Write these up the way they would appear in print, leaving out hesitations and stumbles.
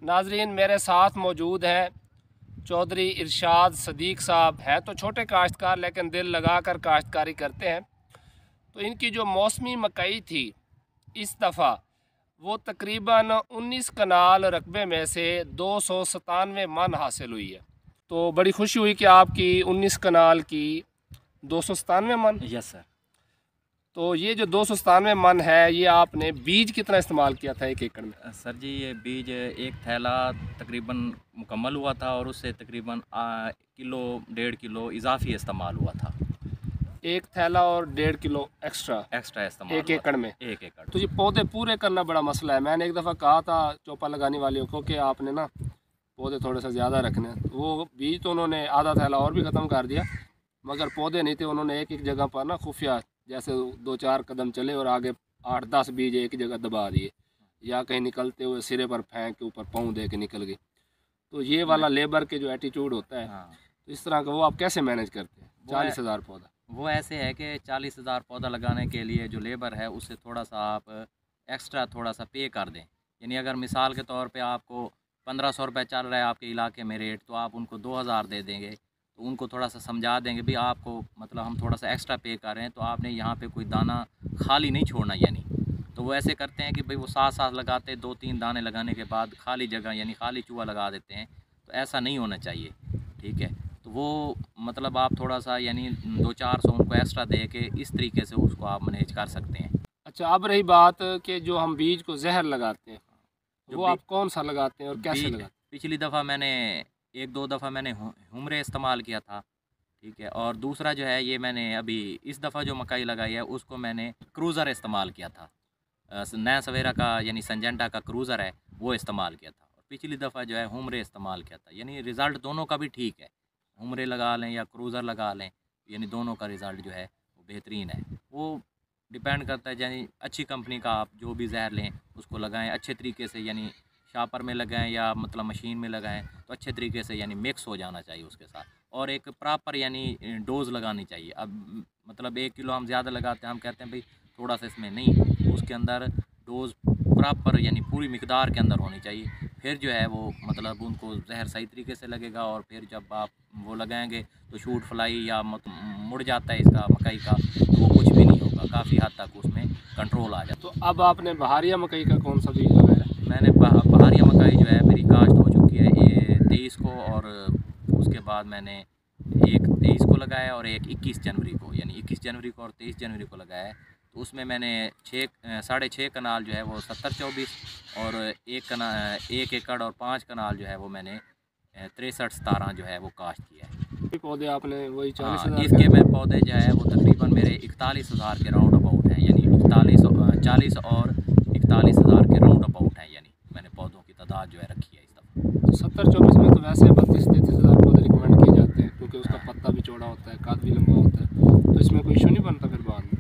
नाजरीन, मेरे साथ मौजूद हैं चौधरी इरशाद सदीक साहब। हैं तो छोटे काश्तकार लेकिन दिल लगा कर काश्तकारी करते हैं। तो इनकी जो मौसमी मकई थी इस दफ़ा वो तकरीबन 19 कनाल रकबे में से 297 मन हासिल हुई है। तो बड़ी खुशी हुई कि आपकी 19 कनाल की 297 मन। Yes sir. तो ये जो 297 मन है, ये आपने बीज कितना इस्तेमाल किया था 1 एकड़ में? सर जी, ये बीज एक थैला तकरीबन मुकम्मल हुआ था और उससे तकरीबन किलो 1.5 किलो इजाफी इस्तेमाल हुआ था। 1 थैला और 1.5 किलो एक्स्ट्रा इस्तेमाल 1 एकड़ में। 1 एकड़। तो ये पौधे पूरे करना बड़ा मसला है। मैंने एक दफ़ा कहा था चौपा लगाने वालों को कि आपने ना पौधे थोड़े से ज़्यादा रखने हैं। वो बीज तो उन्होंने आधा थैला और भी ख़त्म कर दिया, मगर पौधे नहीं थे। उन्होंने एक जगह पर ना खुफिया जैसे 2-4 कदम चले और आगे 8-10 बीज एक जगह दबा दिए, या कहीं निकलते हुए सिरे पर फेंक के ऊपर पाँव दे के निकल गई। तो ये वाला लेबर के जो एटीट्यूड होता है, हाँ। तो इस तरह का वो आप कैसे मैनेज करते हैं? 40,000 पौधा वो ऐसे है कि 40,000 पौधा लगाने के लिए जो लेबर है उससे थोड़ा सा आप एक्स्ट्रा थोड़ा सा पे कर दें। यानी अगर मिसाल के तौर पे आपको 1500 रुपये चल रहा है आपके इलाके में रेट, तो आप उनको 2000 दे देंगे। तो उनको थोड़ा सा समझा देंगे भी आपको मतलब हम थोड़ा सा एक्स्ट्रा पे कर रहे हैं, तो आपने यहाँ पे कोई दाना खाली नहीं छोड़ना। यानी तो वो ऐसे करते हैं कि भाई वो साथ साथ लगाते हैं, 2-3 दाने लगाने के बाद खाली जगह यानी खाली चूहा लगा देते हैं। तो ऐसा नहीं होना चाहिए, ठीक है। तो वो मतलब आप थोड़ा सा यानी 200-400 उनको एक्स्ट्रा दे के इस तरीके से उसको आप मैनेज कर सकते हैं। अच्छा, अब रही बात कि जो हम बीज को जहर लगाते हैं, वो आप कौन सा लगाते हैं और कैसे लगाते हैं? पिछली दफ़ा मैंने 1-2 दफ़ा मैंने हुमरे इस्तेमाल किया था, ठीक है। और दूसरा जो है ये मैंने अभी इस दफ़ा जो मकई लगाई है उसको मैंने क्रूज़र इस्तेमाल किया था। नया सवेरा का यानी संजेंटा का क्रूज़र है वो इस्तेमाल किया था। और पिछली दफ़ा जो है हुमरे इस्तेमाल किया था। यानी रिज़ल्ट दोनों का भी ठीक है, हुमरे लगा लें या क्रूज़र लगा लें, यानी दोनों का रिज़ल्ट जो है वो बेहतरीन है। वो डिपेंड करता है, यानी अच्छी कंपनी का आप जो भी जहर लें उसको लगाएं अच्छे तरीके से, यानी शापर में लगाएं या मतलब मशीन में लगाएं तो अच्छे तरीके से यानी मिक्स हो जाना चाहिए उसके साथ। और एक प्रॉपर यानी डोज़ लगानी चाहिए। अब मतलब 1 किलो हम ज़्यादा लगाते हैं, हम कहते हैं भाई थोड़ा सा इसमें नहीं, उसके अंदर डोज़ प्रॉपर यानी पूरी मिकदार के अंदर होनी चाहिए। फिर जो है वो मतलब उनको जहर सही तरीके से लगेगा। और फिर जब आप वो लगाएंगे तो शूट फ्लाई या मुड़ जाता है इसका मकई का, तो वो कुछ भी नहीं होगा, काफ़ी हद तक उसमें कंट्रोल आ जाता। तो अब आपने बहारिया मकई का कौन सा बीज लगाया? मैंने बहारिया मकई जो है मेरी काश्त हो चुकी है ये 23 को, और उसके बाद मैंने एक 23 को लगाया और एक 21 जनवरी को, यानी 21 जनवरी को और 23 जनवरी को लगाया है। तो उसमें मैंने 6.5 कनाल जो है वो 70-24 और 1 एकड़ और 5 कनाल जो है वो मैंने 63-17 जो है वो काश्त किया है। पौधे आपने वही 40,000? हाँ, इसके में पौधे जो है वो तकरीबन मेरे 41,000 के राउंड अबाउट हैं, यानी 40 और 41,000 के राउंड अबाउट हैं, यानी मैंने पौधों की तादाद जो है रखी है इस दफ़ा। 70-24 में तो वैसे 32-33,000 पौधे रिकमेंड किए जाते हैं, क्योंकि उसका पत्ता भी चौड़ा होता है, कद भी लंबा होता है। तो इसमें कोई इशू नहीं बनता फिर बाद में?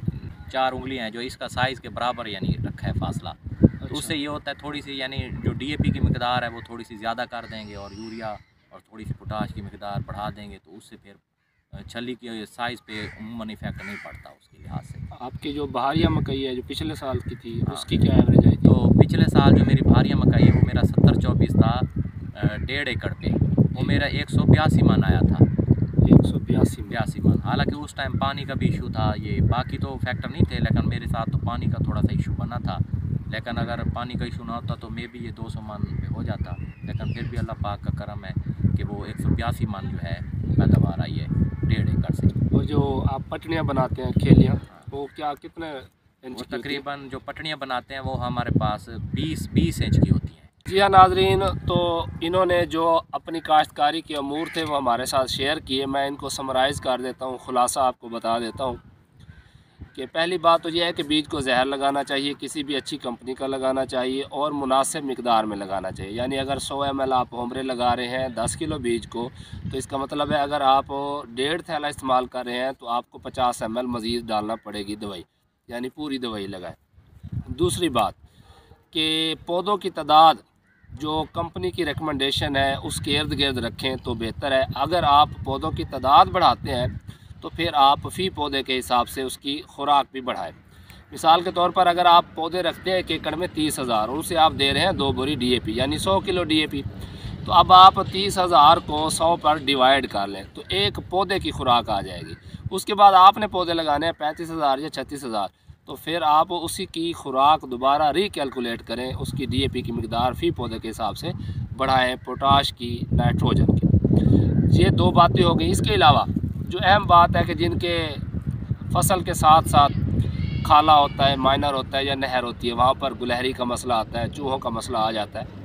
4 उंगलियां हैं जो इसका साइज़ के बराबर यानी रखा है फासला। तो उससे ये होता है थोड़ी सी यानी जो DAP की मकदार है वो थोड़ी सी ज़्यादा कर देंगे और यूरिया और थोड़ी सी पोटाश की मकदार बढ़ा देंगे, तो उससे फिर छली की साइज़ पे उमूमन इफेक्ट नहीं पड़ता उसके लिहाज से। आपकी जो बहारिया मकई है जो पिछले साल की थी, उसकी क्या एवरेज आई थी? तो पिछले साल जो मेरी बहारिया मकई है वो मेरा 70-24 था 1.5 एकड़ पे, वो मेरा 182 मन आया था। 182 मन। हालांकि उस टाइम पानी का भी इशू था, ये बाकी तो फैक्टर नहीं थे, लेकिन मेरे साथ तो पानी का थोड़ा सा इशू बना था। लेकिन अगर पानी का इशू ना होता तो मे भी ये 200 मन पे हो जाता, लेकिन फिर भी अल्लाह पाक का करम है कि वो 182 मन जो है पैदावार आई है 1.5 एकड़ से। और जो आप पटनियाँ बनाते हैं खेलियाँ, वो क्या कितने इंच की? तकरीबन जो पटनियाँ बनाते हैं वो हमारे पास 20 इंच की होती हैं। जी हाँ नाजरीन, तो इन्होंने जो अपनी काश्तकारी के अमूर थे वो हमारे साथ शेयर किए। मैं इनको समराइज़ कर देता हूँ, खुलासा आपको बता देता हूँ कि पहली बात तो यह है कि बीज को जहर लगाना चाहिए, किसी भी अच्छी कंपनी का लगाना चाहिए और मुनासिब मिकदार में लगाना चाहिए। यानी अगर 100 ml आप होमरे लगा रहे हैं 10 किलो बीज को, तो इसका मतलब है अगर आप 1.5 थैला इस्तेमाल कर रहे हैं तो आपको 50 ml मज़ीद डालना पड़ेगी दवाई, यानी पूरी दवाई लगाएं। दूसरी बात कि पौधों की तादाद जो कंपनी की रिकमेंडेशन है उसके इर्द गिर्द रखें तो बेहतर है। अगर आप पौधों की तादाद बढ़ाते हैं तो फिर आप फ़ी पौधे के हिसाब से उसकी खुराक भी बढ़ाएं। मिसाल के तौर पर अगर आप पौधे रखते हैं 1 एकड़ में 30,000, उनसे आप दे रहे हैं 2 बोरी DAP यानी 100 किलो DAP। तो अब आप 30,000 को 100 पर डिवाइड कर लें तो एक पौधे की खुराक आ जाएगी। उसके बाद आपने पौधे लगाने हैं 35,000 या 36,000, तो फिर आप उसी की खुराक दोबारा रिकैलकुलेट करें, उसकी DAP की मकदार फ़ी पौधे के हिसाब से बढ़ाएं, पोटाश की, नाइट्रोजन की। ये 2 बातें हो गई। इसके अलावा जो अहम बात है कि जिनके फसल के साथ साथ खाला होता है, माइनर होता है या नहर होती है, वहाँ पर गुलहरी का मसला आता है, चूहों का मसला आ जाता है।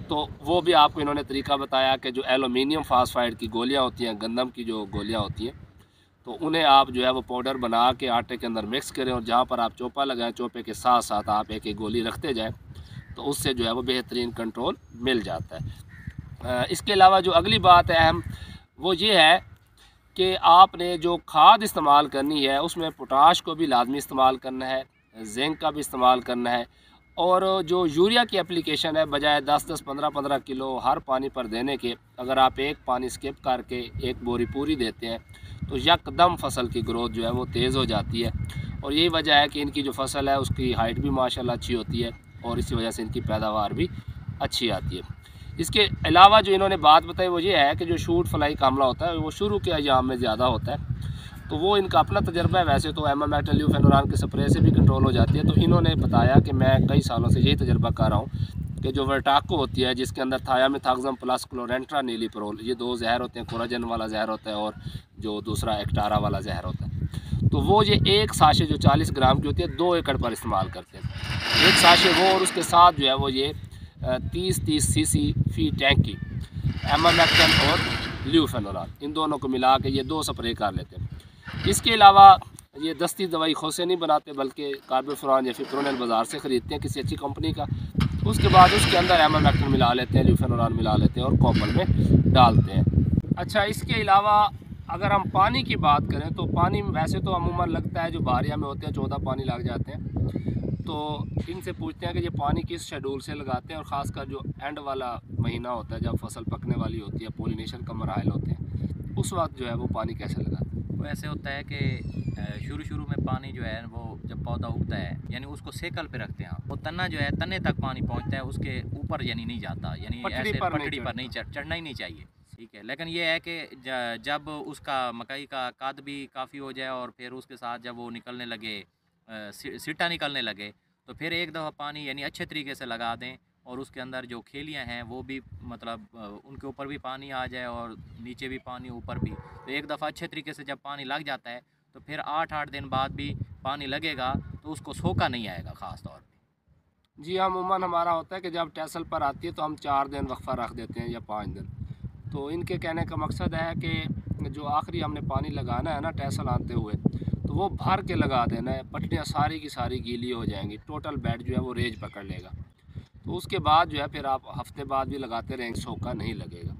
तो वो भी आपको इन्होंने तरीका बताया कि जो एल्युमिनियम फास्फाइड की गोलियाँ होती हैं, गंदम की जो गोलियाँ होती हैं, तो उन्हें आप जो है वो पाउडर बना के आटे के अंदर मिक्स करें और जहाँ पर आप चोपा लगाएं, चोपे के साथ साथ आप एक एक गोली रखते जाएं, तो उससे जो है वो बेहतरीन कंट्रोल मिल जाता है। इसके अलावा जो अगली बात है अहम, वो ये है कि आपने जो खाद इस्तेमाल करनी है उसमें पोटाश को भी लाजमी इस्तेमाल करना है, जिंक का भी इस्तेमाल करना है, और जो यूरिया की एप्लीकेशन है बजाय 10-10, 15-15 किलो हर पानी पर देने के, अगर आप एक पानी स्किप करके 1 बोरी पूरी देते हैं तो यकदम फसल की ग्रोथ जो है वो तेज़ हो जाती है। और यही वजह है कि इनकी जो फसल है उसकी हाइट भी माशाल्लाह अच्छी होती है और इसी वजह से इनकी पैदावार भी अच्छी आती है। इसके अलावा जो इन्होंने बात बताई वो ये है कि जो शूट फ्लाई का हमला होता है वो शुरू के अयाम में ज़्यादा होता है, तो वो इनका अपना तजर्बा है। वैसे तो एमामेक्टिन ल्यूफेनोरान के स्प्रे से भी कंट्रोल हो जाती है। तो इन्होंने बताया कि मैं कई सालों से यही तजर्बा कर रहा हूँ कि जो वर्टाको होती है जिसके अंदर थायामिथाक्सम प्लस क्लोरेंट्रा नीलीपरोल, ये 2 जहर होते हैं, कोराजन वाला जहर होता है और जो दूसरा एक्टारा वाला जहर होता है, तो वो ये एक साशे जो 40 ग्राम की होती है 2 एकड़ पर इस्तेमाल करते हैं। एक साशे वो और उसके साथ जो है वो ये 30-30 सीसी फी टैंक की एमामेक्टिन और ल्यूफेनोरान, इन दोनों को मिला के ये 2 स्प्रे कर लेते हैं। इसके अलावा ये दस्ती दवाई खुद से नहीं बनाते बल्कि कार्बोफ्यूरॉन या फिप्रोनिल बाज़ार से ख़रीदते हैं किसी अच्छी कंपनी का। उसके बाद उसके अंदर एमामेक्टिन मिला लेते हैं, ल्यूफेनोरान मिला लेते हैं और कॉपर में डालते हैं। अच्छा, इसके अलावा अगर हम पानी की बात करें तो पानी वैसे तो अमूमन लगता है जो बारिया में होते हैं 14 पानी लग जाते हैं, तो इनसे पूछते हैं कि ये पानी किस शेड्यूल से लगाते हैं और ख़ासकर जो एंड वाला महीना होता है जब फसल पकने वाली होती है, पोलिनेशन का मराहल होते हैं, उस वक्त जो है वो पानी कैसे लगाते हैं? वो ऐसे होता है कि शुरू में पानी जो है वो जब पौधा उगता है यानी उसको सेकल पे रखते हैं, वो तना जो है तने तक पानी पहुंचता है, उसके ऊपर यानी नहीं जाता, यानी ऐसे पटड़ी पर नहीं चढ़ना ही नहीं चाहिए, ठीक है। लेकिन ये है कि जब उसका मकई का कद भी काफ़ी हो जाए और फिर उसके साथ जब वो निकलने लगे, सिट्टा निकलने लगे, तो फिर एक दफ़ा पानी यानी अच्छे तरीके से लगा दें और उसके अंदर जो खेलियाँ हैं वो भी मतलब उनके ऊपर भी पानी आ जाए और नीचे भी पानी, ऊपर भी। तो एक दफ़ा अच्छे तरीके से जब पानी लग जाता है तो फिर 8-8 दिन बाद भी पानी लगेगा तो उसको सोखा नहीं आएगा ख़ास तौर पे। जी, अमूमन हमारा होता है कि जब टैसल पर आती है तो हम 4 दिन वक्फा रख देते हैं या 5 दिन। तो इनके कहने का मकसद है कि जो आखिरी हमने पानी लगाना है ना टैसल आते हुए, तो वो भर के लगा देना है, पटड़ियाँ सारी की सारी गीली हो जाएंगी, टोटल बेड जो है वो रेज पकड़ लेगा। तो उसके बाद जो है फिर आप हफ्ते बाद भी लगाते रहेंगे, सोखा नहीं लगेगा।